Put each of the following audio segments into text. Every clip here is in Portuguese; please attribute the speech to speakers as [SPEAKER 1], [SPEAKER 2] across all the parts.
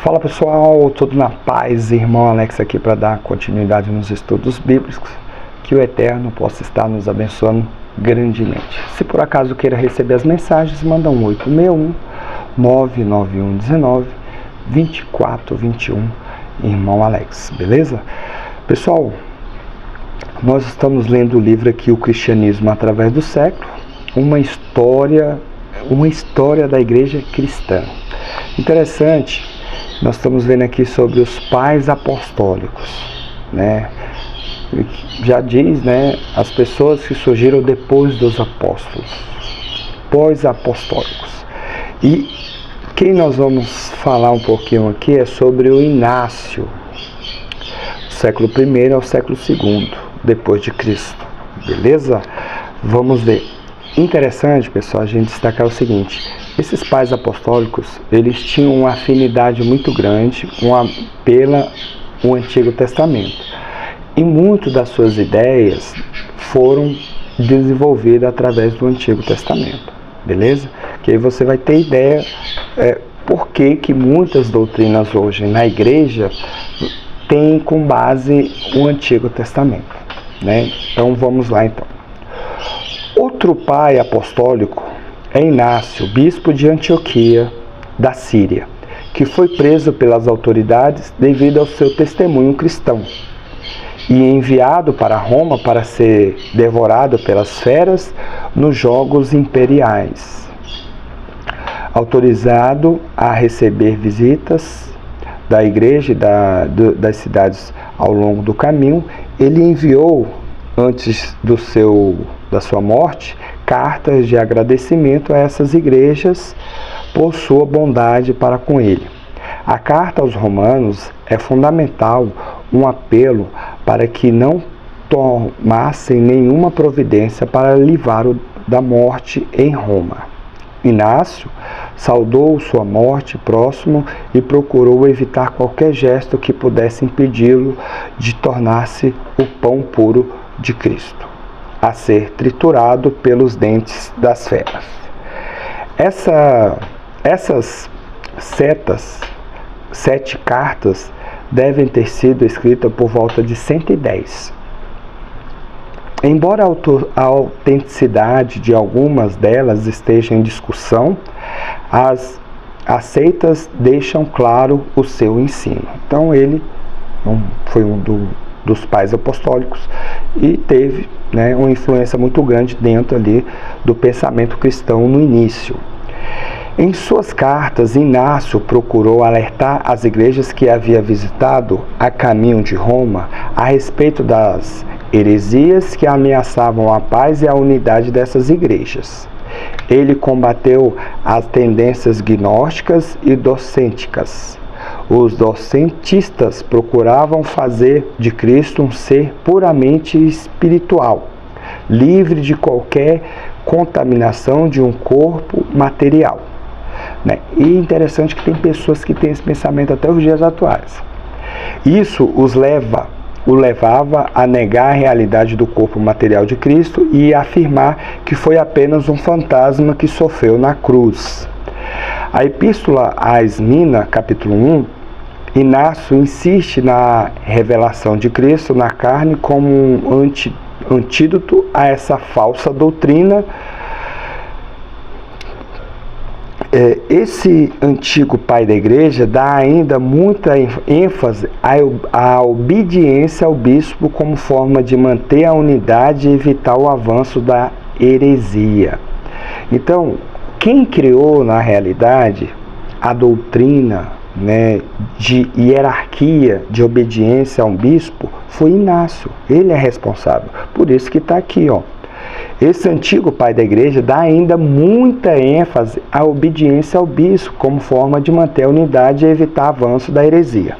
[SPEAKER 1] Fala pessoal, tudo na paz? Irmão Alex aqui para dar continuidade nos estudos bíblicos, que o Eterno possa estar nos abençoando grandemente. Se por acaso queira receber as mensagens, manda um 861-99119-2421, Irmão Alex, beleza? Pessoal, nós estamos lendo o livro aqui, O Cristianismo através do século, uma história da igreja cristã. Interessante. Nós estamos vendo aqui sobre os pais apostólicos, né? Já diz, né, as pessoas que surgiram depois dos apóstolos, pós-apostólicos. E quem nós vamos falar um pouquinho aqui é sobre o Inácio, século I ao século II, depois de Cristo, beleza? Vamos ver. Interessante, pessoal, a gente destacar o seguinte: esses pais apostólicos, eles tinham uma afinidade muito grande pelo Antigo Testamento. E muitas das suas ideias foram desenvolvidas através do Antigo Testamento, beleza? Que aí você vai ter ideia por que muitas doutrinas hoje na igreja têm com base o Antigo Testamento, né? Então vamos lá então. Outro pai apostólico é Inácio, bispo de Antioquia, da Síria, que foi preso pelas autoridades devido ao seu testemunho cristão e enviado para Roma para ser devorado pelas feras nos Jogos Imperiais. Autorizado a receber visitas da igreja e das cidades ao longo do caminho, ele enviou, antes da sua morte, cartas de agradecimento a essas igrejas por sua bondade para com ele. A carta aos Romanos é fundamental, um apelo para que não tomassem nenhuma providência para livrá-lo da morte em Roma. Inácio saudou sua morte próximo e procurou evitar qualquer gesto que pudesse impedi-lo de tornar-se o pão puro de Cristo, a ser triturado pelos dentes das feras. Essas 7 cartas devem ter sido escritas por volta de 110. Embora a autenticidade de algumas delas esteja em discussão, as aceitas deixam claro o seu ensino. Então ele foi dos pais apostólicos e teve, né, uma influência muito grande dentro ali do pensamento cristão no início. Em suas cartas, Inácio procurou alertar as igrejas que havia visitado a caminho de Roma a respeito das heresias que ameaçavam a paz e a unidade dessas igrejas. Ele combateu as tendências gnósticas e docênticas. Os docentistas procuravam fazer de Cristo um ser puramente espiritual, livre de qualquer contaminação de um corpo material, né? E interessante que tem pessoas que têm esse pensamento até os dias atuais. Isso o levava a negar a realidade do corpo material de Cristo e afirmar que foi apenas um fantasma que sofreu na cruz. A Epístola a Esmina, capítulo 1, Inácio insiste na revelação de Cristo na carne como um antídoto a essa falsa doutrina. Esse antigo pai da igreja dá ainda muita ênfase à obediência ao bispo como forma de manter a unidade e evitar o avanço da heresia. Então, quem criou na realidade a doutrina, né, de hierarquia, de obediência a um bispo, foi Inácio. Ele é responsável. Por isso que está aqui, ó. Esse antigo pai da igreja dá ainda muita ênfase à obediência ao bispo como forma de manter a unidade e evitar avanço da heresia.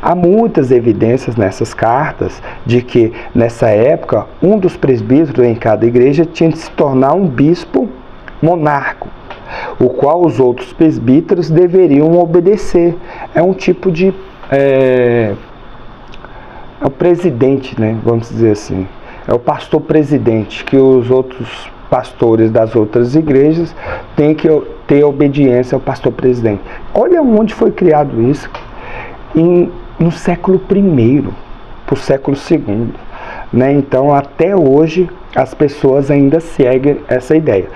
[SPEAKER 1] Há muitas evidências nessas cartas de que, nessa época, um dos presbíteros em cada igreja tinha de se tornar um bispo monarca, o qual os outros presbíteros deveriam obedecer. É um tipo de... é o presidente, né? Vamos dizer assim. É o pastor presidente, que os outros pastores das outras igrejas têm que ter obediência ao pastor presidente. Olha onde foi criado isso, no século I, para o século II. Né? Então, até hoje, as pessoas ainda seguem essa ideia.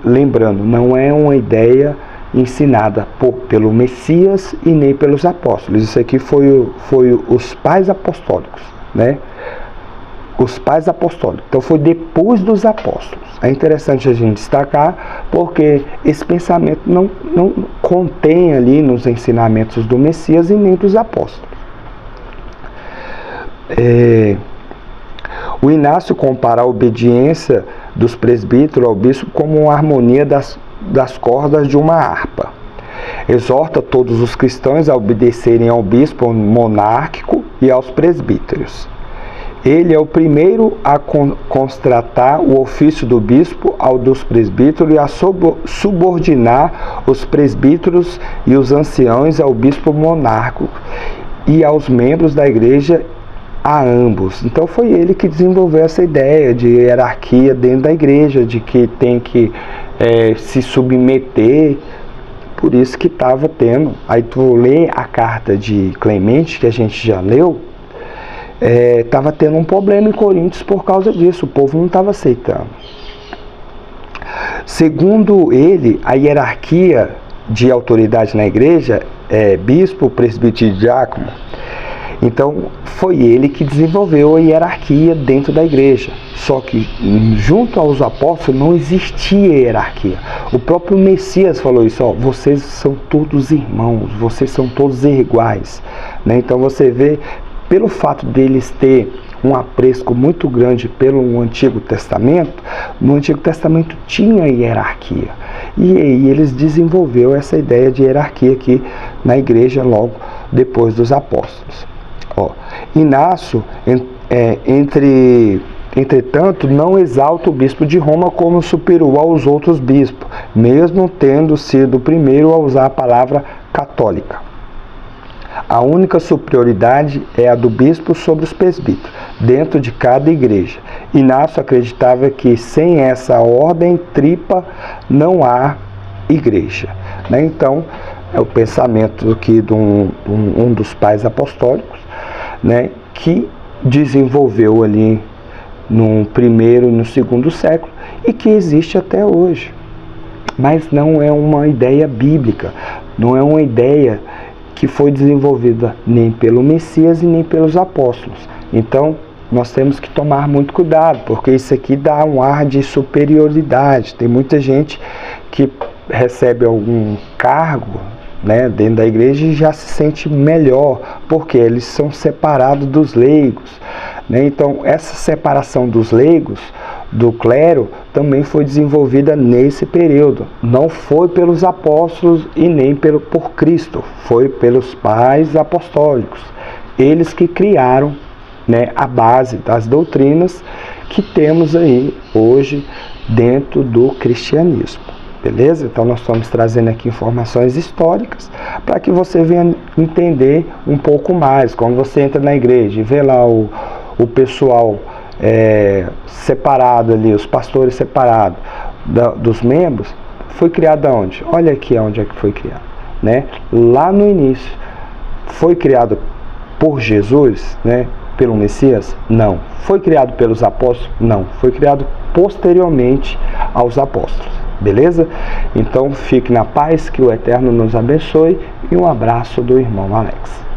[SPEAKER 1] Lembrando, não é uma ideia ensinada pelo Messias e nem pelos apóstolos. Isso aqui foi os pais apostólicos, né? Os pais apostólicos. Então foi depois dos apóstolos. É interessante a gente destacar, porque esse pensamento não contém ali nos ensinamentos do Messias e nem dos apóstolos. O Inácio compara a obediência dos presbíteros ao bispo como uma harmonia das cordas de uma harpa. Exorta todos os cristãos a obedecerem ao bispo monárquico e aos presbíteros. Ele é o primeiro a constatar o ofício do bispo ao dos presbíteros e a subordinar os presbíteros e os anciãos ao bispo monárquico e aos membros da igreja a ambos. Então foi ele que desenvolveu essa ideia de hierarquia dentro da igreja, de que tem que se submeter. Por isso que estava tendo. Aí tu lê a carta de Clemente, que a gente já leu, estava tendo um problema em Coríntios por causa disso. O povo não estava aceitando. Segundo ele, a hierarquia de autoridade na igreja é bispo, presbítero e diácono. Então, foi ele que desenvolveu a hierarquia dentro da igreja. Só que, junto aos apóstolos, não existia hierarquia. O próprio Messias falou isso, ó, vocês são todos irmãos, vocês são todos iguais. Né? Então, você vê, pelo fato deles ter um apreço muito grande pelo Antigo Testamento, no Antigo Testamento tinha hierarquia. E aí eles desenvolveram essa ideia de hierarquia aqui na igreja logo depois dos apóstolos. Inácio, entretanto, não exalta o bispo de Roma como superior aos outros bispos, mesmo tendo sido o primeiro a usar a palavra católica. A única superioridade é a do bispo sobre os presbíteros, dentro de cada igreja. Inácio acreditava que sem essa ordem tripa não há igreja. Né? Então, é o pensamento aqui de um dos pais apostólicos, né, que desenvolveu ali no primeiro e no segundo século e que existe até hoje. Mas não é uma ideia bíblica, não é uma ideia que foi desenvolvida nem pelo Messias e nem pelos apóstolos. Então, nós temos que tomar muito cuidado, porque isso aqui dá um ar de superioridade. Tem muita gente que recebe algum cargo, né, dentro da igreja e já se sente melhor, porque eles são separados dos leigos. Né? Então, essa separação dos leigos, do clero, também foi desenvolvida nesse período. Não foi pelos apóstolos e nem por Cristo, foi pelos pais apostólicos. Eles que criaram, né, a base das doutrinas que temos aí hoje dentro do cristianismo. Beleza? Então nós estamos trazendo aqui informações históricas para que você venha entender um pouco mais. Quando você entra na igreja e vê lá o pessoal separado ali, os pastores separados dos membros, foi criado aonde? Olha aqui onde é que foi criado. Né? Lá no início. Foi criado por Jesus, né? Pelo Messias? Não. Foi criado pelos apóstolos? Não. Foi criado posteriormente aos apóstolos. Beleza? Então fique na paz, que o Eterno nos abençoe e um abraço do irmão Alex.